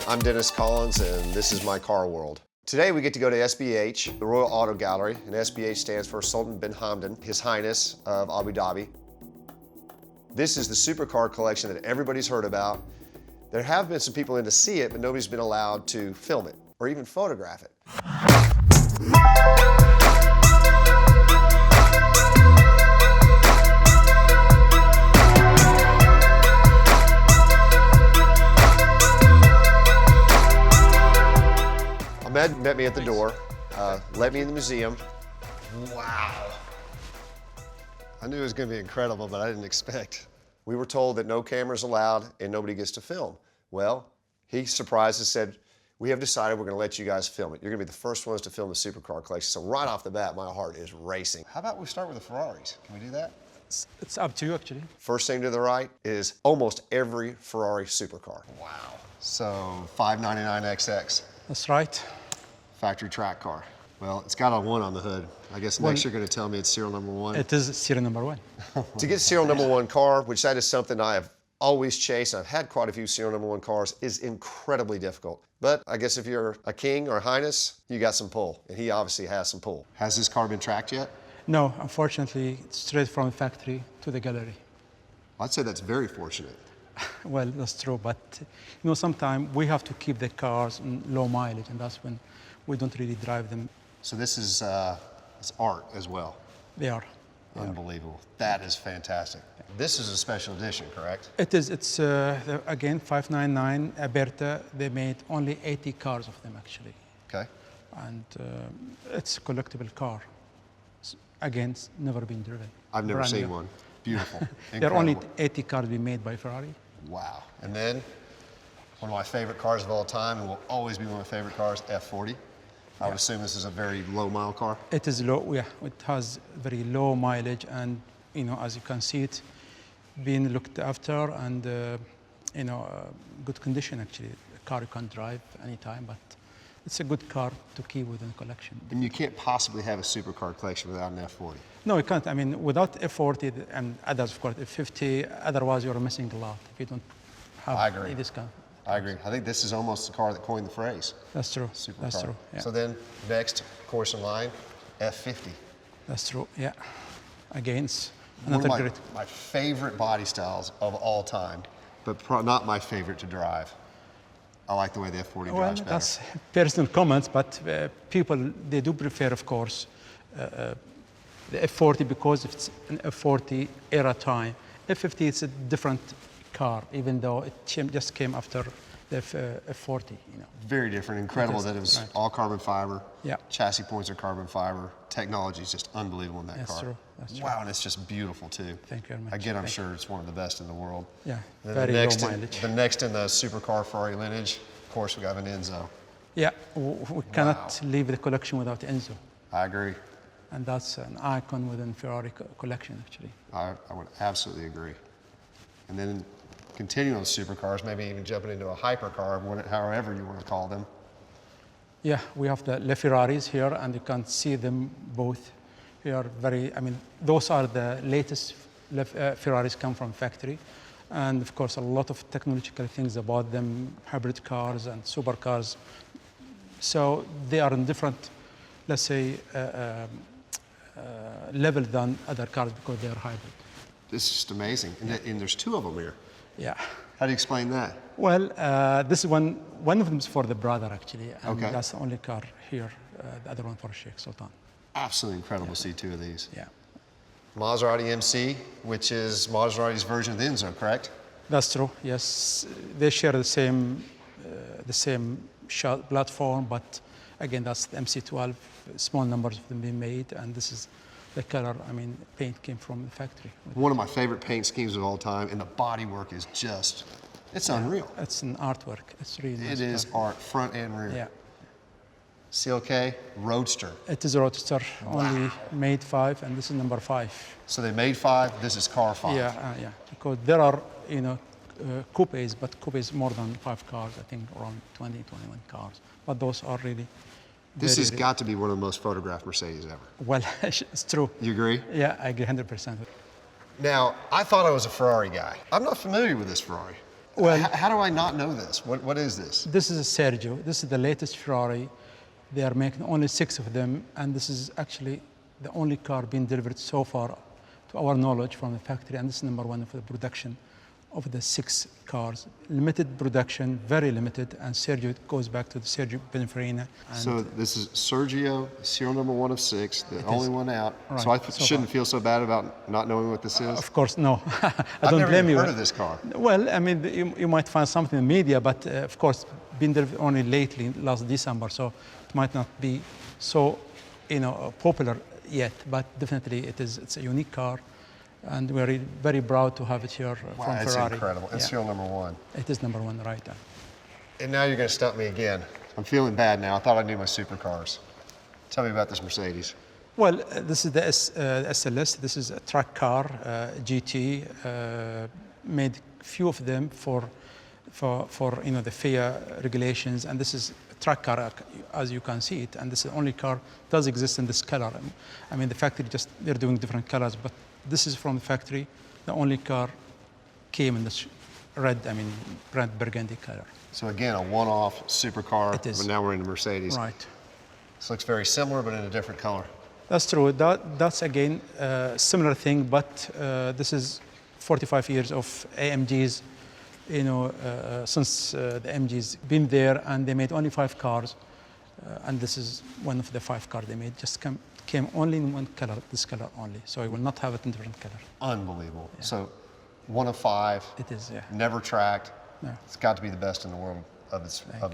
I'm Dennis Collins, and this is my car world. Today we get to go to SBH, the Royal Auto Gallery, and SBH stands for Sultan bin Hamdan, His Highness of Abu Dhabi. This is the Supercar Collection that everybody's heard about. There have been some people in to see it, but nobody's been allowed to film it or even photograph it. Ahmed met me at the door, let me in the museum. Wow. I knew it was going to be incredible, but I didn't expect. We were told that no cameras allowed and nobody gets to film. Well, he surprised us, said, we have decided we're going to let you guys film it. You're going to be the first ones to film the Supercar Collection. So right off the bat, my heart is racing. How about we start with the Ferraris? Can we do that? It's up to you, actually. First thing to the right is almost every Ferrari supercar. Wow. So 599XX. That's right. Factory track car. Well, it's got a 1 on the hood. I guess next you're going to tell me it's serial number 1. It is serial number 1. To get serial number 1 car, which that is something I have always chased, I've had quite a few serial number 1 cars, is incredibly difficult. But I guess if you're a king or a highness, you got some pull, and he obviously has some pull. Has this car been tracked yet? No, unfortunately, it's straight from the factory to the gallery. I'd say that's very fortunate. Well, that's true, but you know, sometimes we have to keep the cars in low mileage, and that's when we don't really drive them. So this is it's art as well. They are. Unbelievable. That is fantastic. This is a special edition, correct? It is. It's, again, 599 APERTA. They made only 80 cars of them, actually. Okay. And it's a collectible car. Again, it's never been driven. I've never seen one. Beautiful. There are only 80 cars being made by Ferrari. Wow. And then, one of my favorite cars of all time, and will always be one of my favorite cars, F40. I would assume this is a very low mile car. It is low, yeah. It has very low mileage, and you know, as you can see, it being looked after and you know, good condition actually. A car you can drive anytime, but it's a good car to keep within the collection. And you can't possibly have a supercar collection without an F40. No, you can't. I mean, without F40 and others, of course, F50, otherwise you're missing a lot if you don't have this car. I agree. I think this is almost the car that coined the phrase. That's true. Supercar. That's true. Yeah. So then, next, of course, in line, F50. That's true. Yeah. Again, it's another one of great. my favorite body styles of all time, but not my favorite to drive. I like the way the F40 drives better. That's personal comments, but people, they do prefer, of course, the F40 because it's an F40 era time. F50 is a different car, even though it just came after the F40, you know. Very different. Incredible that it was all carbon fiber. Yeah. Chassis points are carbon fiber. Technology is just unbelievable in that car. That's true. That's true. Wow, and it's just beautiful too. Thank you very much. Again, I'm sure it's one of the best in the world. Yeah, very low mileage. The next in the supercar Ferrari lineage, of course, we have an ENZO. Yeah, we cannot leave the collection without ENZO. I agree. And that's an icon within Ferrari collection, actually. I would absolutely agree. And then continuing on supercars, maybe even jumping into a hypercar, however you want to call them. Yeah, we have the LaFerraris here, and you can see them both. They are very, I mean, those are the latest Ferraris come from factory. And of course, a lot of technological things about them, hybrid cars and supercars. So they are in different, let's say, level than other cars because they are hybrid. This is just amazing. And there's 2 of them here. Yeah. How do you explain that? Well, this one of them is for the brother, actually. And okay. That's the only car here, the other one for Sheikh Sultan. Absolutely incredible to see 2 of these. Yeah. Maserati MC, which is Maserati's version of the ENZO, correct? That's true, yes. They share the same platform, but again, that's the MC12, small numbers of them being made, and this is the color, I mean, paint came from the factory. One of my favorite paint schemes of all time, and the bodywork is just, it's unreal. It's an artwork. It's really nice. It is art, front and rear. Yeah. CLK Roadster. It is a Roadster, only made 5, and this is number 5. So they made 5, this is car 5. Yeah, yeah, because there are, you know, coupes, but coupes more than 5 cars, I think around 20, 21 cars. But those are really This has got to be one of the most photographed Mercedes ever. Well, it's true. You agree? Yeah, I agree 100%. Now, I thought I was a Ferrari guy. I'm not familiar with this Ferrari. Well, how do I not know this? What is this? this is a Sergio. This is the latest Ferrari. They are making only 6 of them, and this is actually the only car being delivered so far, to our knowledge, from the factory, and this is number 1 for the production of the 6 cars. Limited production, very limited, and Sergio goes back to the Sergio Pininfarina. So this is Sergio, serial number 1 of 6, the only one out. Right, So I so shouldn't feel so bad about not knowing what this is? Of course, no. I I've don't never blame even you. heard of this car. Well, I mean, you might find something in the media, but of course, been delivered only lately, last December, so it might not be so, popular yet. But definitely, it's a unique car, and we're very proud to have it here Wow, from it's Ferrari. incredible. It's serial number 1. It is number 1, right? And now you're going to stump me again. I'm feeling bad now. I thought I knew my supercars. Tell me about this Mercedes. Well, this is the SLS. This is a track car, GT. Made few of them for the FIA regulations, and this is a track car, as you can see it. And this is the only car does exist in this color. I mean, the factory they're doing different colors, but this is from the factory. The only car came in this red, red burgundy color. So again, a one-off supercar, It is. but now we're in the Mercedes. Right. This looks very similar, but in a different color. That's true. That's again similar thing, but this is 45 years of AMG's. Since the AMG's been there, and they made only 5 cars, and this is one of the 5 cars they made. Just came only in one color, this color only. So I will not have it in different color. Unbelievable. Yeah. So 1 of 5. It is, yeah. Never tracked. No. It's got to be the best in the world of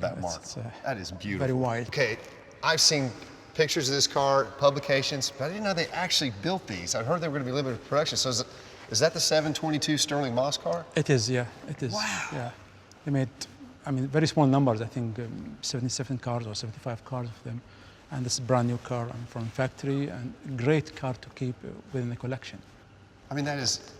that mark. That is beautiful. Very wide. Okay, I've seen pictures of this car, publications, but I didn't know they actually built these. I heard they were going to be limited production. So is that the 722 Sterling Moss car? It is, yeah. It is. Wow. Yeah. They made, very small numbers. I think 77 cars or 75 cars of them. And this is a brand new car from factory, and great car to keep within the collection. That is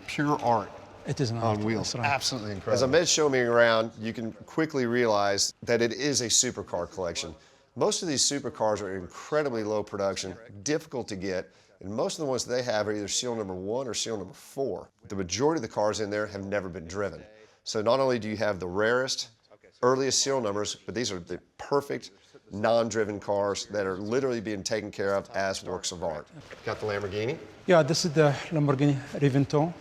pure art. It is an on art, wheels. that's right. Absolutely incredible. As Ahmed showed me around, you can quickly realize that it is a supercar collection. Most of these supercars are incredibly low production, difficult to get, and most of the ones they have are either serial number 1 or serial number 4. The majority of the cars in there have never been driven. So not only do you have the rarest, earliest serial numbers, but these are the perfect non-driven cars that are literally being taken care of as works of art. Got the Lamborghini? Yeah, this is the Lamborghini Revento.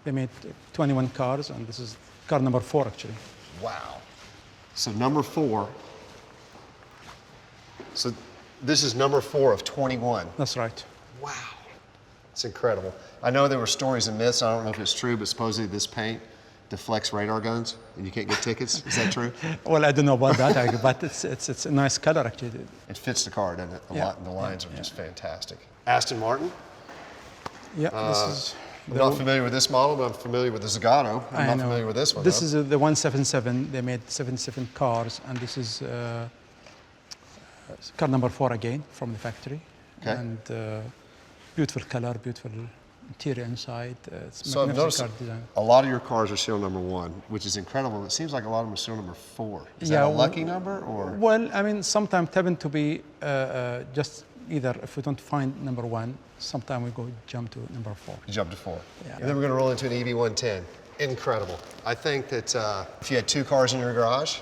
They made 21 cars, and this is car number 4, actually. Wow. So number 4. So this is number 4 of 21. That's right. Wow. It's incredible. I know there were stories and myths. I don't know if it's true, but supposedly this paint deflects radar guns and you can't get tickets. Is that true? Well, I don't know about that, but it's a nice color, actually. It fits the car, doesn't it? The lines are just fantastic. Aston Martin? Yeah, this is... I'm not familiar with this model, but I'm familiar with the Zagato. I'm not familiar with this one. This is the 177. They made 77 cars, and this is car number 4 again from the factory. Okay. And beautiful color, beautiful interior inside. So I've noticed a lot of your cars are serial number 1, which is incredible. It seems like a lot of them are serial number 4. Is that a lucky number, or? Well, sometimes it happens to be just either if we don't find number 1, sometimes we go jump to number 4. You jump to 4. Yeah. And then we're going to roll into an EV110. Incredible. I think that if you had 2 cars in your garage,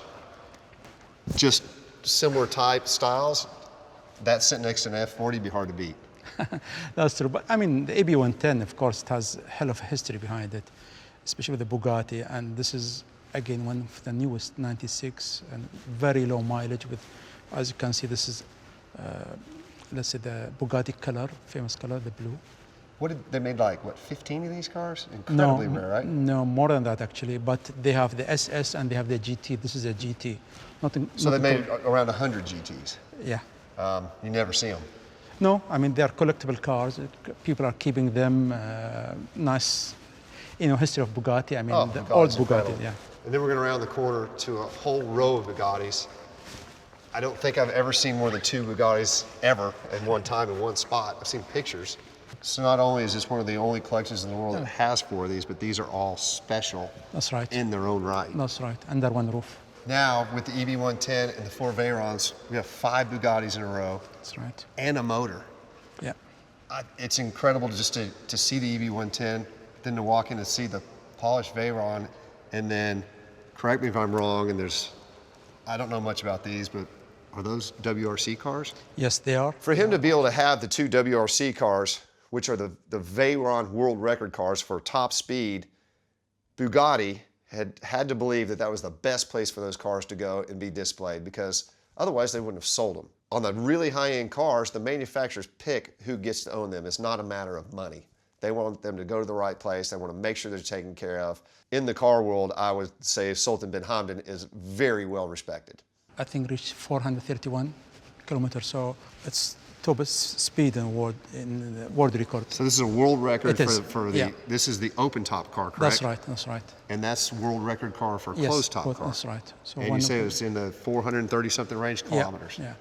just similar type styles, that sitting next to an F40 would be hard to beat. That's true. But the EV110, of course, it has a hell of a history behind it, especially with the Bugatti. And this is, again, one of the newest, 96, and very low mileage with, as you can see, this is, let's say, the Bugatti color, famous color, the blue. They made 15 of these cars? Incredibly rare, right? No, more than that, actually. But they have the SS and they have the GT. This is a GT. So they made around 100 GTs? Yeah. You never see them? No, they're collectible cars. People are keeping them. Nice, history of Bugatti. The old Bugatti, yeah. And then we're going to round the corner to a whole row of Bugattis. I don't think I've ever seen more than 2 Bugattis ever at one time in one spot. I've seen pictures. So not only is this one of the only collections in the world that has 4 of these, but these are all special. That's right. In their own right. That's right, under one roof. Now, with the EV110 and the 4 VEYRONs, we have 5 Bugattis in a row. That's right. And a motor. Yeah. It's incredible to see the EV110, then to walk in and see the polished VEYRON And then, correct me if I'm wrong, and I don't know much about these, but are those WRC cars? Yes, they are. For him to be able to have the two WRC cars, which are the VEYRON world record cars for top speed, Bugatti had to believe that was the best place for those cars to go and be displayed, because otherwise they wouldn't have sold them. On the really high-end cars, the manufacturers pick who gets to own them. It's not a matter of money. They want them to go to the right place. They want to make sure they're taken care of. In the car world, I would say Sultan bin Hamdan is very well respected. I think reached 431 kilometers, so it's top speed in the world record. So this is a world record yeah. This is the open top car, correct? That's right, that's right. And that's world record car for Yes, closed top car. That's right. So and you say it's in the 430 something range kilometers. Yeah.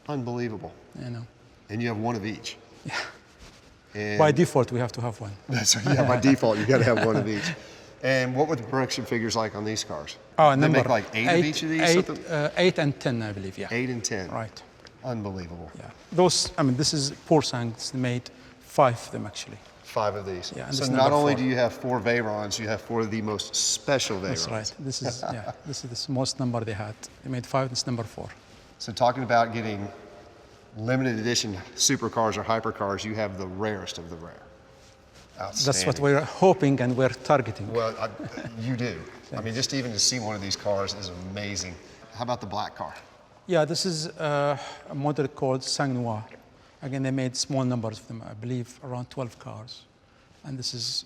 Unbelievable. I know. And you have one of each. Yeah. And by default, we have to have one. Yeah, by default, you got to have one of each. And what were the production figures like on these cars? Oh, they make like eight of each of these? 8 and 10, I believe, yeah. 8 and 10. Right. Unbelievable. Yeah. Those, I mean, this is Porsche made 5 of them actually. 5 of these. Yeah, so not only do you have 4 VEYRONs, you have 4 of the most special VEYRONs. That's right. This is this is the most number they had. They made 5. This is number 4. So talking about getting limited edition supercars or hypercars, you have the rarest of the rare. Outstanding. That's what we're hoping and we're targeting. Well, you do. I mean, just even to see one of these cars is amazing. How about the black car? Yeah, this is a model called NOIR. Again, they made small numbers of them, I believe around 12 cars. And this is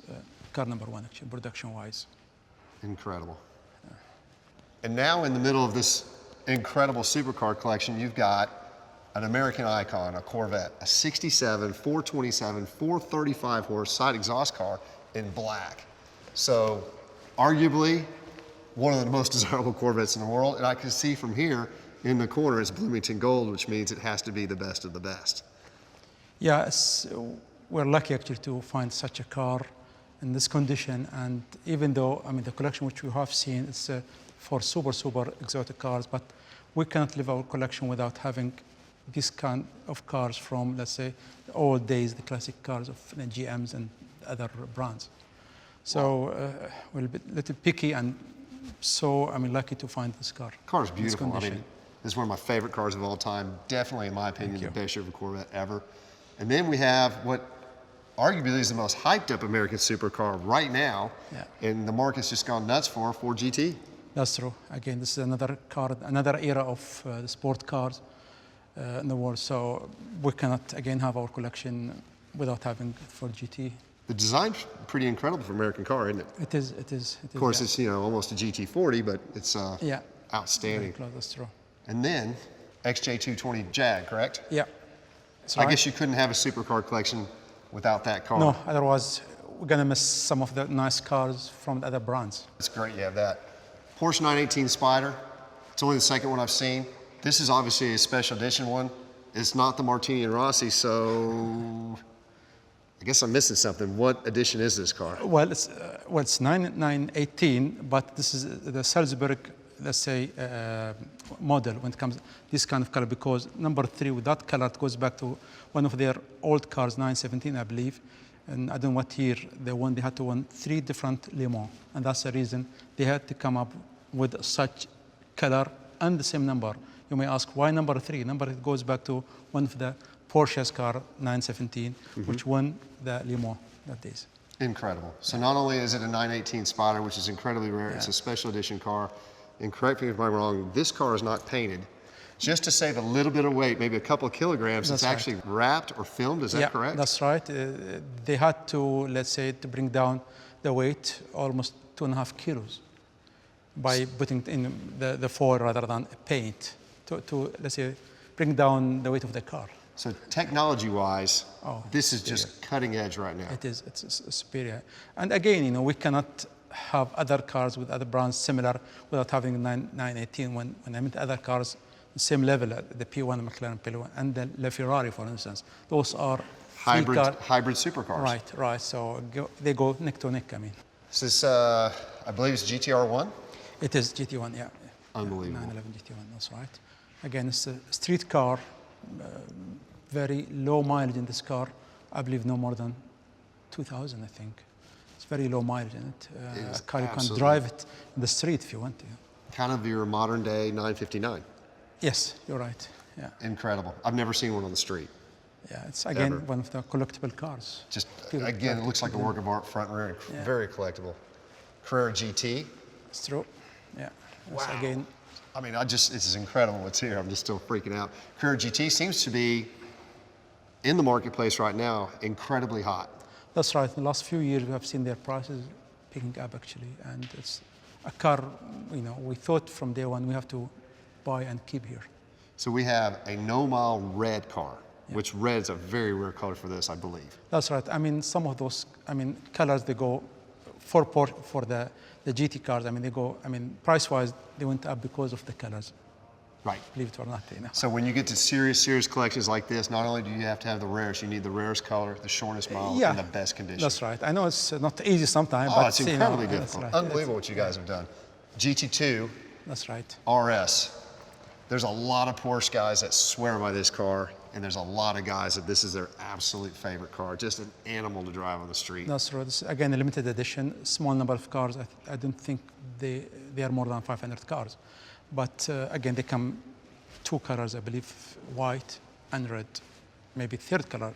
car number 1, actually, production-wise. Incredible. Yeah. And now in the middle of this incredible supercar collection, you've got an American icon, a Corvette, a 67, 427, 435 horse side exhaust car in black. So arguably one of the most desirable Corvettes in the world. And I can see from here in the corner it's Bloomington Gold, which means it has to be the best of the best. Yeah, we're lucky actually to find such a car in this condition. And even though, I mean, the collection which we have seen is for super exotic cars, but we can't live our collection without having this kind of cars from, let's say, the old days, the classic cars of the GMs and other brands. So we're a little picky, and so I'm lucky to find this car. The car is beautiful. I mean, this is one of my favorite cars of all time. Definitely, in my opinion, the best year of a Corvette ever. And then we have what arguably is the most hyped up American supercar right now, and the market's just gone nuts for GT. That's true. Again, this is another car, another era of the sport cars in the world. So we cannot, again, have our collection without having Ford GT. The design's pretty incredible for an American car, isn't it? It is, it is. Of course, it's, you know, almost a GT40, but it's outstanding. Close, that's true. And then XJ220 Jag, correct? Yeah. I guess you couldn't have a supercar collection without that car. No, otherwise we're going to miss some of the nice cars from the other brands. It's great you have that. Porsche 918 Spyder, it's only the second one I've seen. This is obviously a special edition one. It's not the Martini and Rossi, so I guess I'm missing something. What edition is this car? Well, it's 918, but this is the Salzburg, let's say, model when it comes to this kind of color, because number 3 with that color, it goes back to one of their old cars, 917, I believe. And I don't know what year they won. They had to win 3 different Le Mans, and that's the reason they had to come up with such color and the same number. You may ask, why number 3? Number 3 goes back to one of the Porsche's car, 917, which won the Le Mans that days. Incredible. So not only is it a 918 Spyder, which is incredibly rare, it's a special edition car. And correct me if I'm wrong, this car is not painted. Just to save a little bit of weight, maybe a couple of kilograms, it's actually wrapped or filmed, is that correct? That's right. They had to, let's say, to bring down the weight almost 2.5 kilos by putting in the foil rather than paint to, let's say, bring down the weight of the car. So technology-wise, this is just cutting edge right now. It is. It's superior. And again, you know, we cannot have other cars with other brands similar without having 918. When I mean other cars, same level, the P1 McLaren P1 and the LaFerrari, for instance, those are hybrid supercars. Right. So they go neck to neck. I mean, this is, I believe, it's GTR1. It is GT1, yeah. Unbelievable. 911 GT1, that's right. Again, it's a street car, very low mileage in this car. I believe no more than 2,000, I think. It's very low mileage in it. It is A car you can absolutely- drive it in the street if you want to. Kind of your modern day 959. Yes, you're right. Yeah, Incredible. I've never seen one on the street. yeah. It's again Ever. one of the collectible cars. Just, People again, it collect looks like a work of art, front and rear, Yeah. very collectible. Carrera GT. It's true. Yeah. It's Wow. again, I mean, this is incredible what's here. I'm just still freaking out. Carrera GT seems to be, in the marketplace right now, incredibly hot. that's right. In the last few years, we have seen their prices picking up actually, and it's a car. We thought from day one we have to buy and keep here. So we have a no-mile red car, which red is a very rare color for this, I believe. That's right. I mean, some of those, colors they go for the GT cars. They go. Price-wise, they went up because of the colors. Right. Believe it or not, So when you get to serious collections like this, not only do you have to have the rarest, you need the rarest color, the shortest mile, Yeah, and the best condition. That's right. I know it's not easy sometimes, Oh, but it's incredibly that's difficult. right. Unbelievable what you guys have done. GT2 That's right. RS. There's a lot of Porsche guys that swear by this car, and there's a lot of guys that this is their absolute favorite car. Just an animal to drive on the street. That's right. This, again, a limited edition, small number of cars. I don't think they are more than 500 cars. But again, they come two colors, I believe, white and red, maybe third color.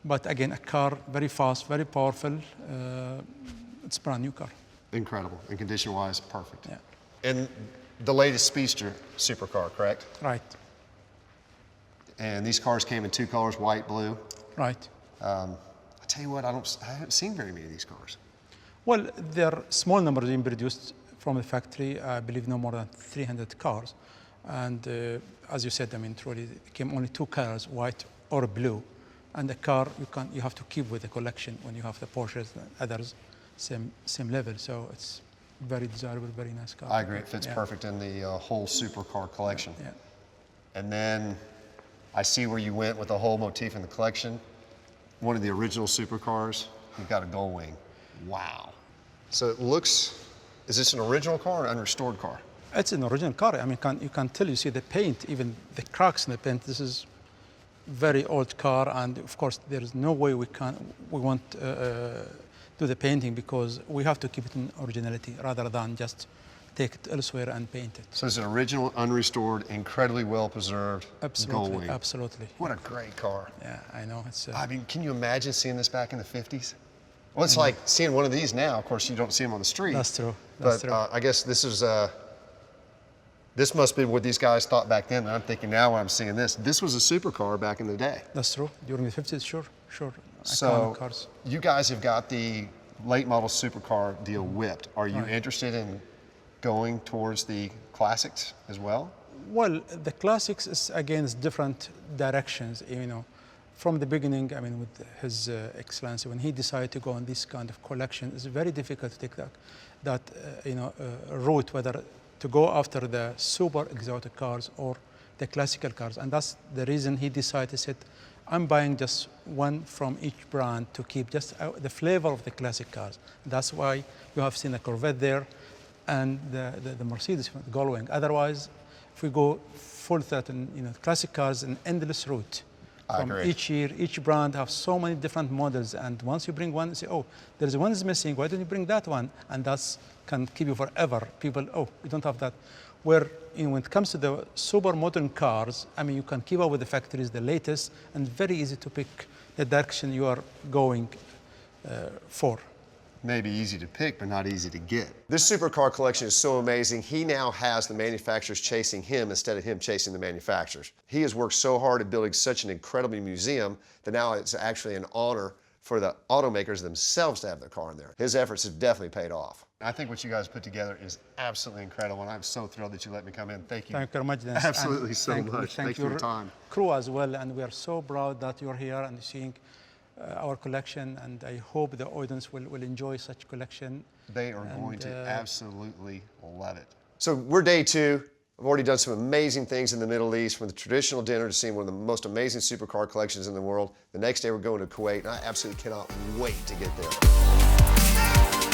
But again, a car, very fast, very powerful. It's a brand new car. Incredible. And condition-wise, perfect. Yeah. And the latest Speedster supercar, correct? Right, And these cars came in two colors, white, blue. right. I tell you what, I haven't seen very many of these cars. Well, there are small numbers being produced from the factory. I believe no more than 300 cars. And as you said, truly, it came only two colors, white or blue. And the car you have to keep with the collection when you have the Porsches and others, same level. So it's very desirable, very nice car. I agree, it fits Yeah. perfect in the whole supercar collection. Yeah. And then I see where you went with the whole motif in the collection. One of the original supercars, you've got a gull wing. Wow. So it looks, is this an original car or an unrestored car? It's an original car. You can tell, you see the paint, even the cracks in the paint. This is very old car, and of course there is no way we won't do the painting, because we have to keep it in originality rather than just take it elsewhere and paint it. So it's an original, unrestored, incredibly well-preserved gull Absolutely, wing. absolutely. What a great car. Yeah, I know. It's I mean, can you imagine seeing this back in the 50s? Well, it's like seeing one of these now. Of course, you don't see them on the street. That's true. That's But true. I guess this must be what these guys thought back then. And I'm thinking now when I'm seeing this, this was a supercar back in the day. That's true. During the 50s, sure. So Iconic cars. you guys have got the late model supercar deal whipped. Are you Right. interested in going towards the classics as well? Well, the classics is again different directions. From the beginning, with His Excellency, when he decided to go on this kind of collection, it's very difficult to take that route, whether to go after the super exotic cars or the classical cars. And that's the reason he decided, said, I'm buying just one from each brand to keep just the flavor of the classic cars. That's why you have seen the Corvette there and the Mercedes Gullwing. Otherwise, if we go full throttle, classic cars, an endless route. I From agree. each year, each brand have so many different models, and once you bring one, you say, oh, there's one is missing, why don't you bring that one? And that can keep you forever. People, oh, we don't have that. Where when it comes to the super modern cars, you can keep up with the factories, the latest, and very easy to pick the direction you are going for. Maybe easy to pick, but not easy to get. This supercar collection is so amazing. He now has the manufacturers chasing him instead of him chasing the manufacturers. He has worked so hard at building such an incredible museum that now it's actually an honor for the automakers themselves to have their car in there. His efforts have definitely paid off. I think what you guys put together is absolutely incredible, and I'm so thrilled that you let me come in. Thank you. Thank you very much, Dennis. Absolutely And so much. Thank you for your time. Crew as well, and we are so proud that you're here and seeing our collection, and I hope the audience will enjoy such collection. They are going to absolutely love it. So we're day two. I've already done some amazing things in the Middle East, from the traditional dinner to seeing one of the most amazing supercar collections in the world. The next day we're going to Kuwait, and I absolutely cannot wait to get there.